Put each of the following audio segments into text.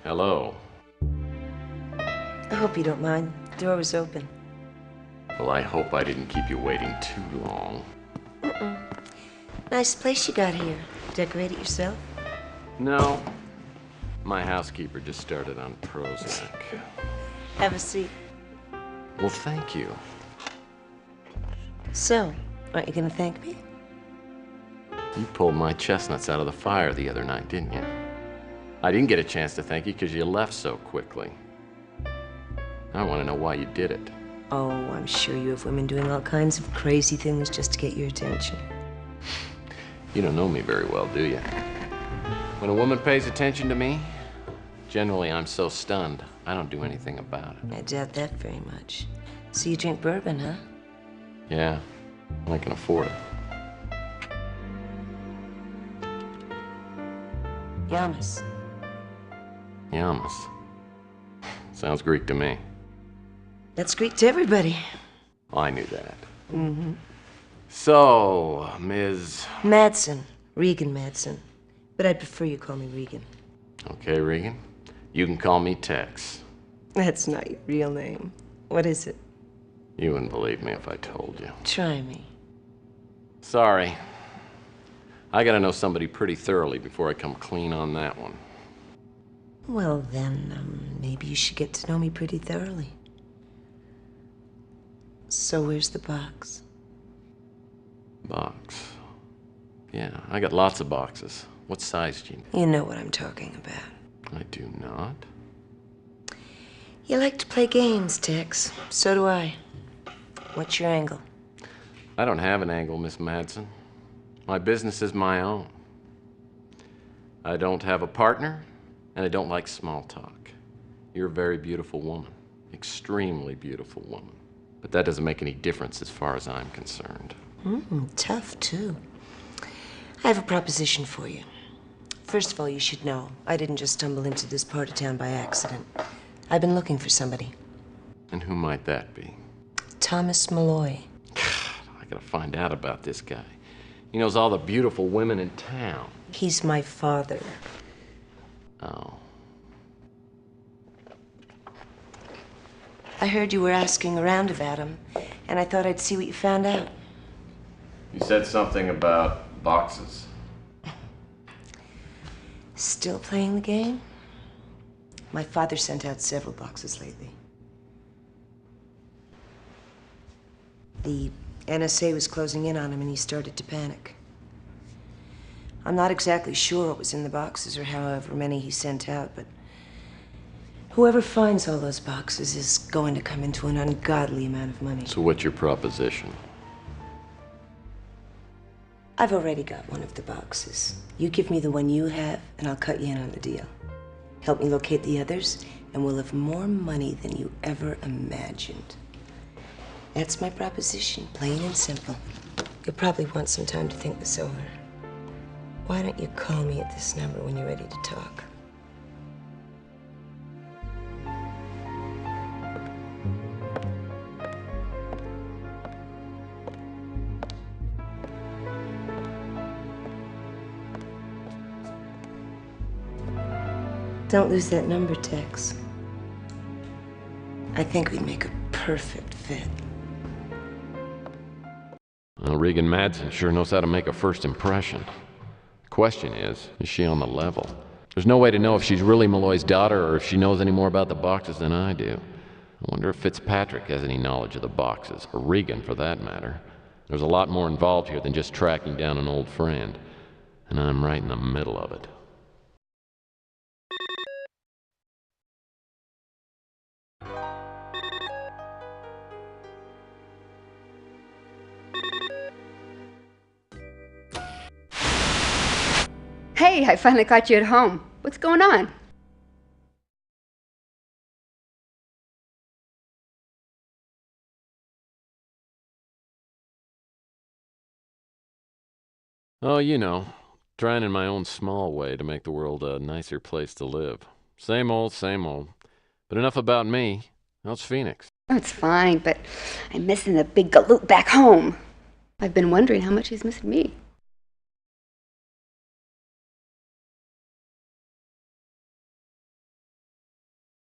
Hello. I hope you don't mind. The door was open. Well, I hope I didn't keep you waiting too long. Nice place you got here. Decorate it yourself? No. My housekeeper just started on Prozac. Have a seat. Well, thank you. So, aren't you gonna thank me? You pulled my chestnuts out of the fire the other night, didn't you? I didn't get a chance to thank you because you left so quickly. I want to know why you did it. Oh, I'm sure you have women doing all kinds of crazy things just to get your attention. You don't know me very well, do you? When a woman pays attention to me, generally I'm so stunned, I don't do anything about it. I doubt that very much. So you drink bourbon, huh? Yeah, I can afford it. Yamas. Yamas. Sounds Greek to me. That's Greek to everybody. I knew that. Mm-hmm. So, Ms. Madsen. Regan Madsen. But I'd prefer you call me Regan. Okay, Regan. You can call me Tex. That's not your real name. What is it? You wouldn't believe me if I told you. Try me. Sorry. I gotta know somebody pretty thoroughly before I come clean on that one. Well, then, maybe you should get to know me pretty thoroughly. So where's the box? Box. Yeah, I got lots of boxes. What size do you need? You know what I'm talking about. I do not. You like to play games, Tex. So do I. What's your angle? I don't have an angle, Miss Madsen. My business is my own. I don't have a partner, and I don't like small talk. You're a very beautiful woman. Extremely beautiful woman. But that doesn't make any difference as far as I'm concerned. Tough, too. I have a proposition for you. First of all, you should know, I didn't just stumble into this part of town by accident. I've been looking for somebody. And who might that be? Thomas Malloy. I gotta find out about this guy. He knows all the beautiful women in town. He's my father. Oh. I heard you were asking around about him, and I thought I'd see what you found out. You said something about boxes. Still playing the game? My father sent out several boxes lately. The NSA was closing in on him, and he started to panic. I'm not exactly sure what was in the boxes or however many he sent out, but whoever finds all those boxes is going to come into an ungodly amount of money. So what's your proposition? I've already got one of the boxes. You give me the one you have, and I'll cut you in on the deal. Help me locate the others, and we'll have more money than you ever imagined. That's my proposition, plain and simple. You'll probably want some time to think this over. Why don't you call me at this number when you're ready to talk? Don't lose that number, Tex. I think we'd make a perfect fit. Well, Regan Madsen sure knows how to make a first impression. The question is she on the level? There's no way to know if she's really Malloy's daughter or if she knows any more about the boxes than I do. I wonder if Fitzpatrick has any knowledge of the boxes, or Regan for that matter. There's a lot more involved here than just tracking down an old friend, and I'm right in the middle of it. Hey, I finally caught you at home. What's going on? Oh, you know, trying in my own small way to make the world a nicer place to live. Same old, same old. But enough about me. How's Phoenix? Oh, it's fine, but I'm missing the big galoot back home. I've been wondering how much he's missing me.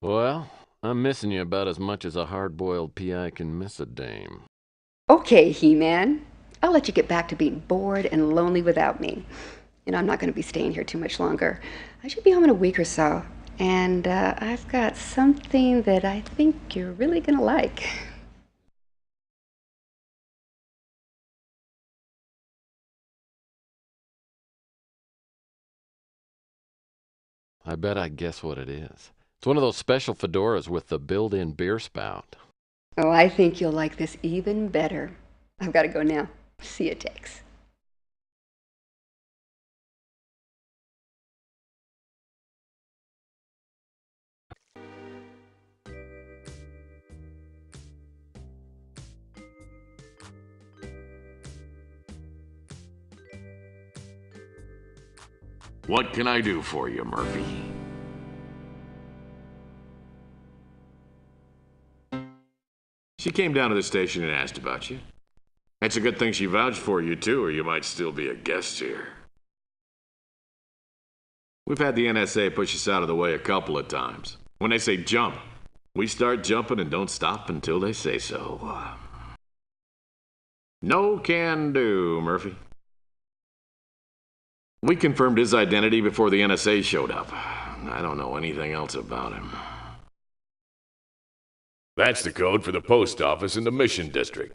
Well, I'm missing you about as much as a hard-boiled PI can miss a dame. Okay, He-Man. I'll let you get back to being bored and lonely without me. I'm not going to be staying here too much longer. I should be home in a week or so. And I've got something that I think you're really going to like. I bet I guess what it is. It's one of those special fedoras with the built-in beer spout. Oh, I think you'll like this even better. I've got to go now. See you, Tex. What can I do for you, Murphy? She came down to the station and asked about you. It's a good thing she vouched for you, too, or you might still be a guest here. We've had the NSA push us out of the way a couple of times. When they say jump, we start jumping and don't stop until they say so. No can do, Murphy. We confirmed his identity before the NSA showed up. I don't know anything else about him. That's the code for the post office in the Mission District.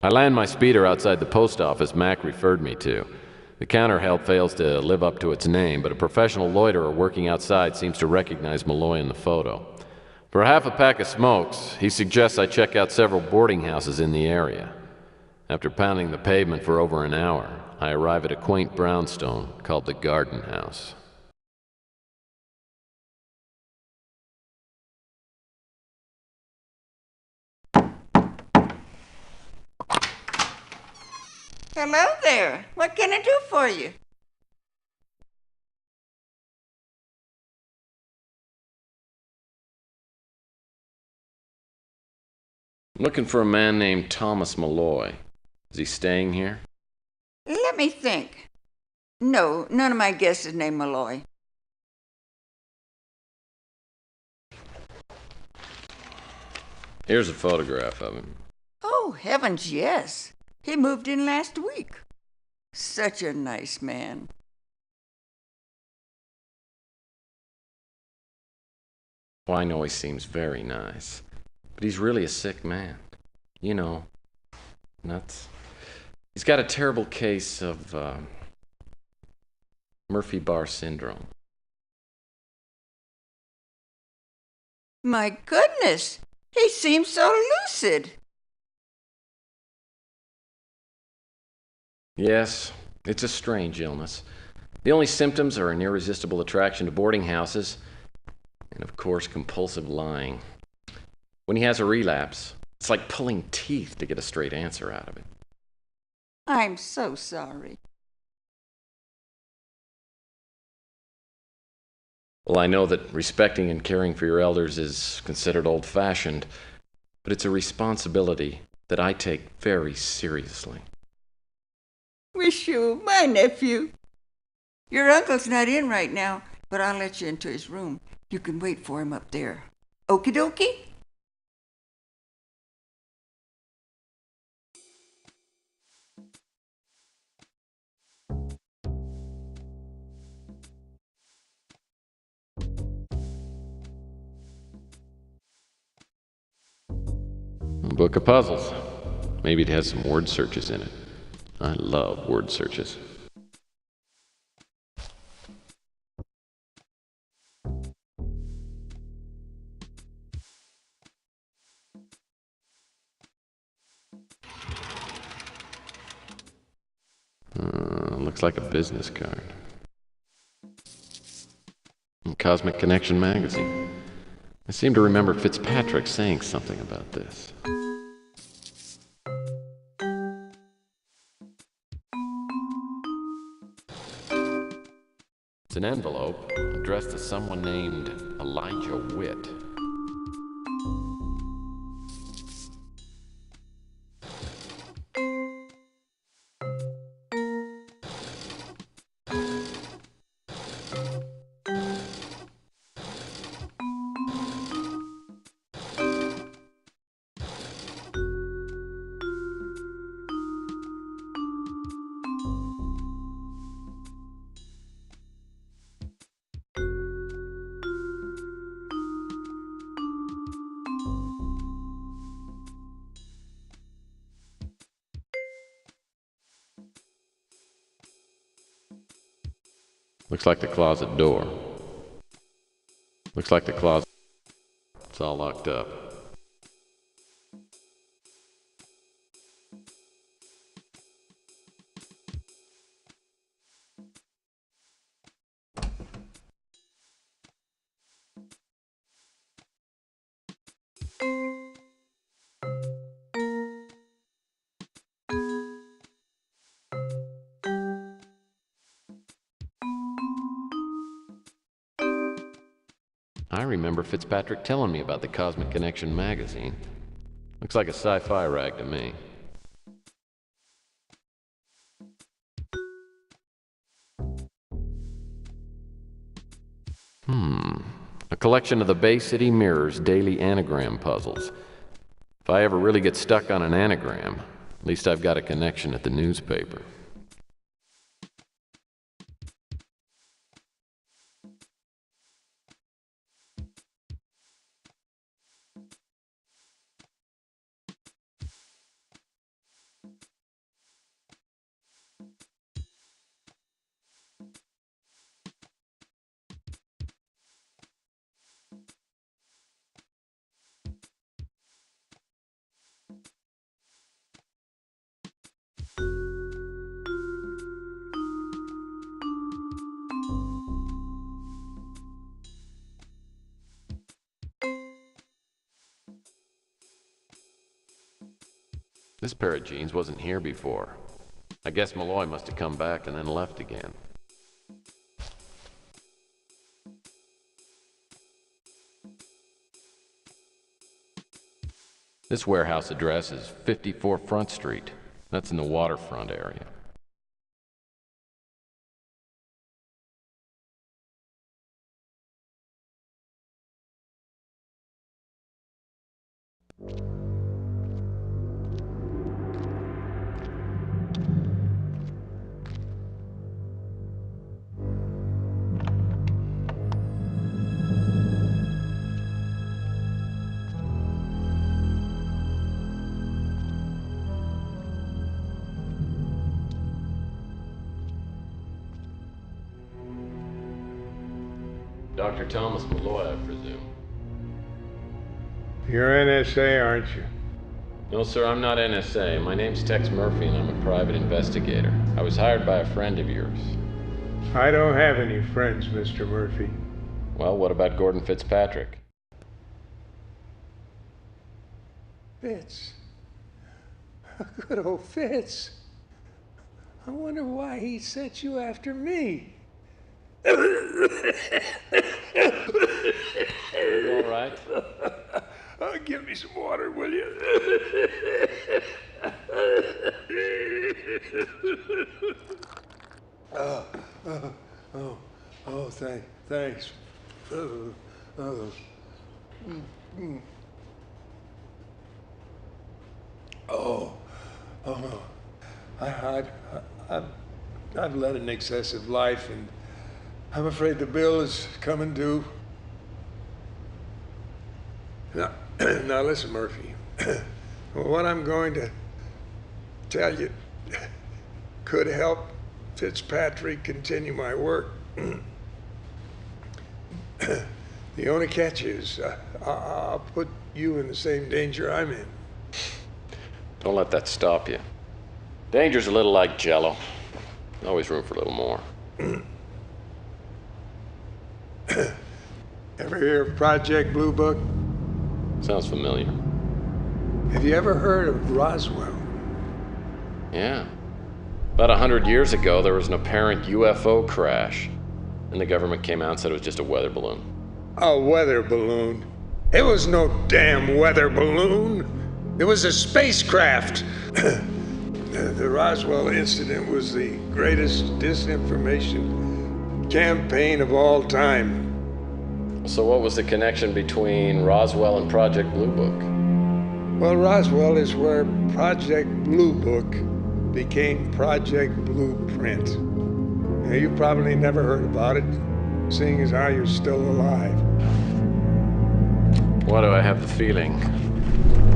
I land my speeder outside the post office Mac referred me to. The counter help fails to live up to its name, but a professional loiterer working outside seems to recognize Malloy in the photo. For half a pack of smokes, he suggests I check out several boarding houses in the area. After pounding the pavement for over an hour, I arrive at a quaint brownstone called the Garden House. Hello there. What can I do for you? I'm looking for a man named Thomas Malloy. Is he staying here? Let me think. No, none of my guests is named Malloy. Here's a photograph of him. Oh, heavens, yes. He moved in last week. Such a nice man. Well, I know he seems very nice, but he's really a sick man. You know, nuts. He's got a terrible case of Murphy Bar syndrome. My goodness, he seems so lucid. Yes, it's a strange illness. The only symptoms are an irresistible attraction to boarding houses, and of course, compulsive lying. When he has a relapse, it's like pulling teeth to get a straight answer out of it. I'm so sorry. Well, I know that respecting and caring for your elders is considered old-fashioned, but it's a responsibility that I take very seriously. Wish you, my nephew. Your uncle's not in right now, but I'll let you into his room. You can wait for him up there. Okie dokie? A book of puzzles. Maybe it has some word searches in it. I love word searches. Looks like a business card. Cosmic Connection magazine. I seem to remember Fitzpatrick saying something about this. an envelope addressed to someone named Elijah Witt. Looks like the closet door. Looks like the closet. It's all locked up. I remember Fitzpatrick telling me about the Cosmic Connection magazine. Looks like a sci-fi rag to me. A collection of the Bay City Mirror's daily anagram puzzles. If I ever really get stuck on an anagram, at least I've got a connection at the newspaper. This pair of jeans wasn't here before. I guess Malloy must have come back and then left again. This warehouse address is 54 Front Street. That's in the waterfront area. Dr. Thomas Malloy, I presume. You're NSA, aren't you? No, sir, I'm not NSA. My name's Tex Murphy, and I'm a private investigator. I was hired by a friend of yours. I don't have any friends, Mr. Murphy. Well, what about Gordon Fitzpatrick? Fitz. Good old Fitz. I wonder why he sent you after me. Are you all right? Give me some water, will you? Thanks. I've led an excessive life, and I'm afraid the bill is coming due. Now listen, Murphy. What I'm going to tell you could help Fitzpatrick continue my work. The only catch is I'll put you in the same danger I'm in. Don't let that stop you. Danger's a little like Jell-O. Always room for a little more. Ever hear of Project Blue Book? Sounds familiar. Have you ever heard of Roswell? Yeah. About 100 years ago, there was an apparent UFO crash. And the government came out and said it was just a weather balloon. A weather balloon? It was no damn weather balloon. It was a spacecraft. The Roswell incident was the greatest disinformation campaign of all time. So what was the connection between Roswell and Project Blue Book? Well, Roswell is where Project Blue Book became Project Blueprint. Now, you probably never heard about it, seeing as how you're still alive. Why do I have the feeling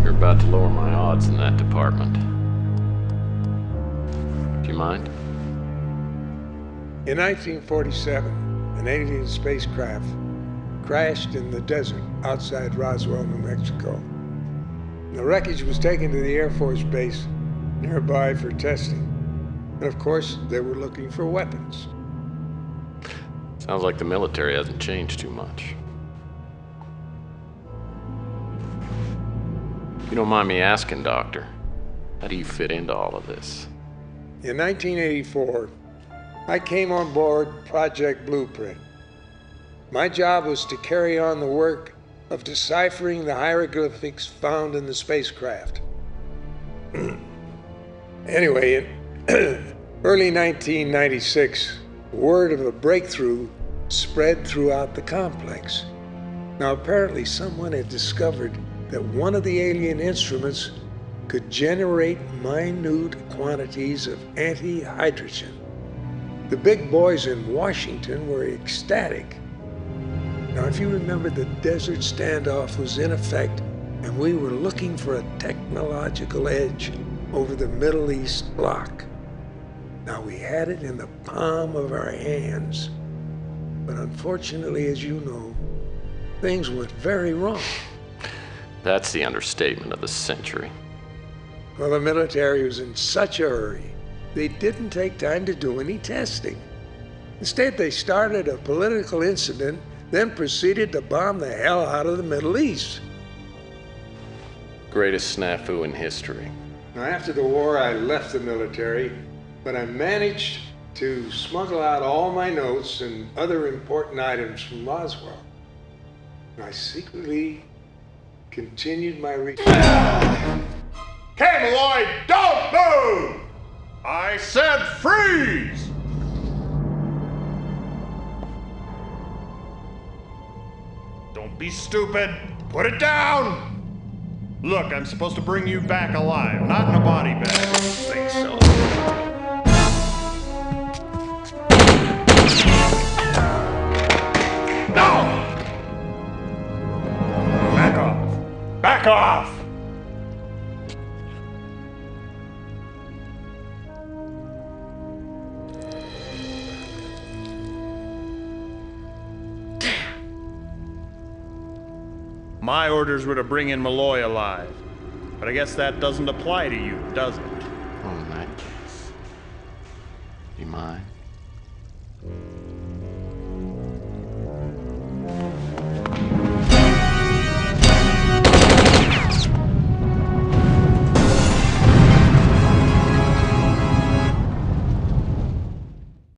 you're about to lower my odds in that department? Do you mind? In 1947, an alien spacecraft crashed in the desert outside Roswell, New Mexico. The wreckage was taken to the Air Force Base nearby for testing. And of course, they were looking for weapons. Sounds like the military hasn't changed too much. You don't mind me asking, Doctor, how do you fit into all of this? In 1984, I came on board Project Blueprint. My job was to carry on the work of deciphering the hieroglyphics found in the spacecraft. Anyway, in early 1996, word of a breakthrough spread throughout the complex. Now, apparently someone had discovered that one of the alien instruments could generate minute quantities of anti-hydrogen. The big boys in Washington were ecstatic. Now, if you remember, the desert standoff was in effect, and we were looking for a technological edge over the Middle East bloc. Now, we had it in the palm of our hands. But unfortunately, as you know, things went very wrong. That's the understatement of the century. Well, the military was in such a hurry, they didn't take time to do any testing. Instead, they started a political incident, then proceeded to bomb the hell out of the Middle East. Greatest snafu in history. Now, after the war, I left the military, but I managed to smuggle out all my notes and other important items from Roswell. And I secretly continued my research. Malloy, don't move! I said freeze! Don't be stupid. Put it down! Look, I'm supposed to bring you back alive, not in a body bag. I don't think so. No! Back off! Back off! My orders were to bring in Malloy alive. But I guess that doesn't apply to you, does it?